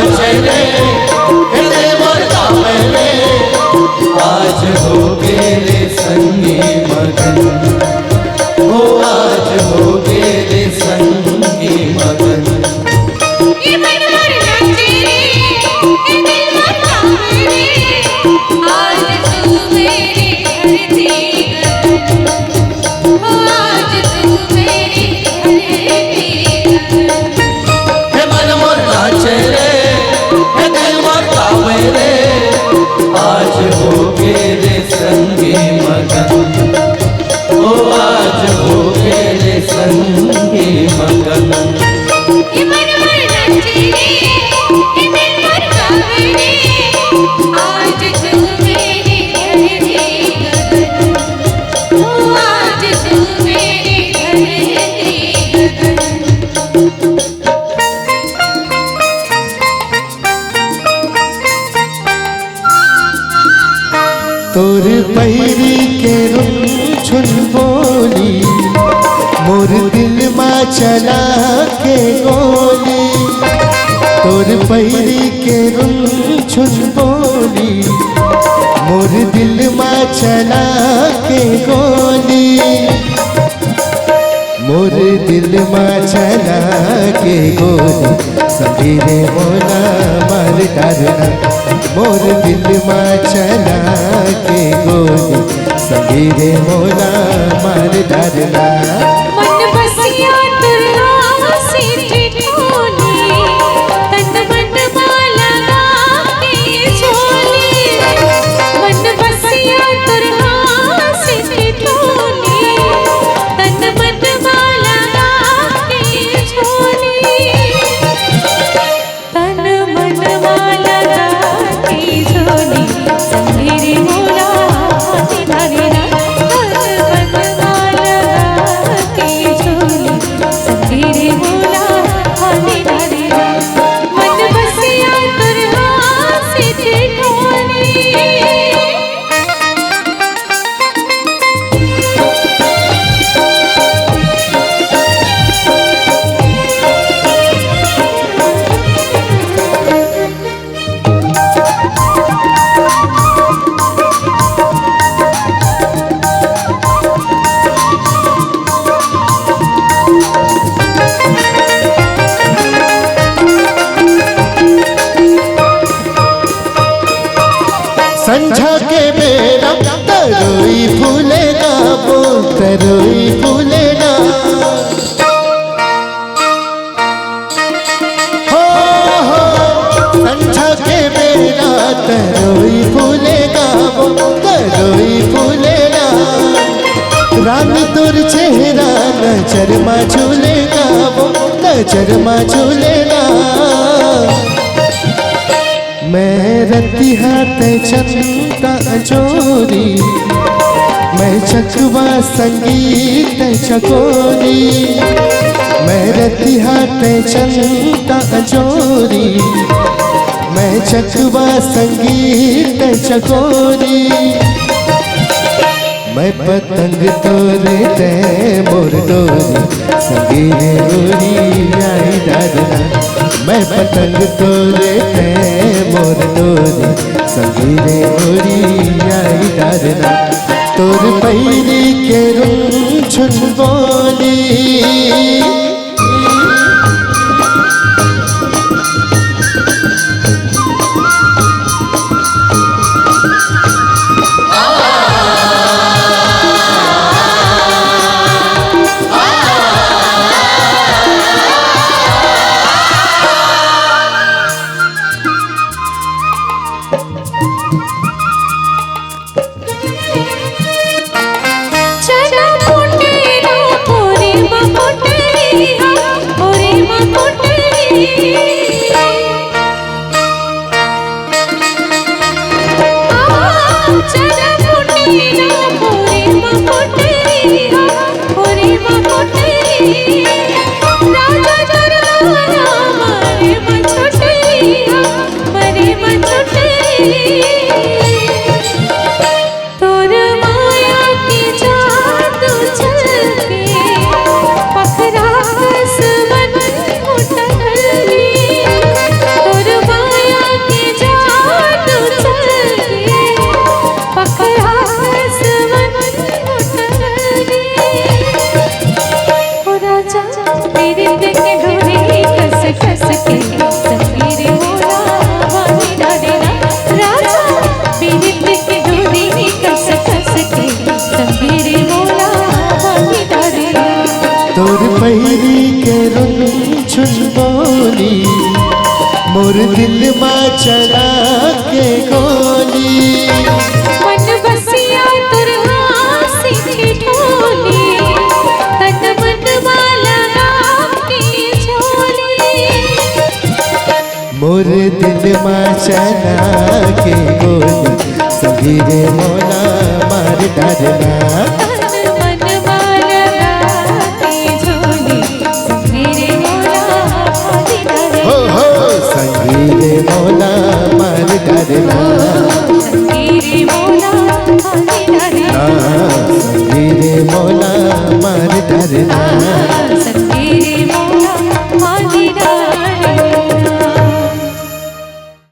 नाचे रे दिल मोर गावे रे आज हो रे संगी मगन हो आज हो रे संगी मगन ये मन मोर नाचे रे ये दिल मोर गावे रे आज तू मेरे धरती गगन हो आज तू मेरे धरती गगन हे मन मोर नाचे रे हे दिल मोर गावे रे आज हो रे संगी मगन हो आज हो रे संगी मगन ये मन मोर नाचे रे ये दिल मोर गावे रे आज तू मेरे धरती गगन हो आज तू मेरे धरती गगन तोर पैरी के रुझुन बोली मोर दिल में चला के गोली तोर पैरी के रुझुन बोली मोर दिल में चला के गोली मोर दिल में चला के गोली सवेरे मोला मार डालना मोर दिल में चला के गोली सवेरे मोला मार डालना मन बसिया तुरहा से ठिठोली तन मन माला के झोली मन बसिया तुरहा से ठिठोली तन मन माला के झोली तन मन माला के झोली सवेरे मोला धारे ना तन मन माला के झोली सवेरे मोला धारे ना मन बसिया तुरहा से ठिठोली संझा के बेरा तरोई फूलेगा वो तरोई फूलेगा हो संझा के बेरा तरोई फूलेगा वो तरोई फूलेगा रानी तोर चेहरा नजर में झूलेगा वो नजर में झूलेगा मैं रती हाथ चंदा चोरी मैं चकवा संगीत चकोरी मैं रती हाथ चंदा चोरी मैं चकवा संगीत चकोरी मैं पतंग तोरे ते मोर डोरी संगीने उड़ी आई डालना मैं पतंग तोरे ते मोर डोरी संगीने उड़ी आई डालना तोर पैरी के रुझुन बोली चना फुटे रो पूरी बफुटे कस के संगीरे मोला वाली डाडेरा राजा मेरे दिल की डोरी कस के संगीरे मोला वाली डाडेरा तोर पहिरी के रुन छुन बोली मोर दिल मा चला के गोली मन बसिया तुर हासी की ढोली तन मन वाला नाम की झोली मोर दिल मा चला के गोली संगीरे मोला मार डाले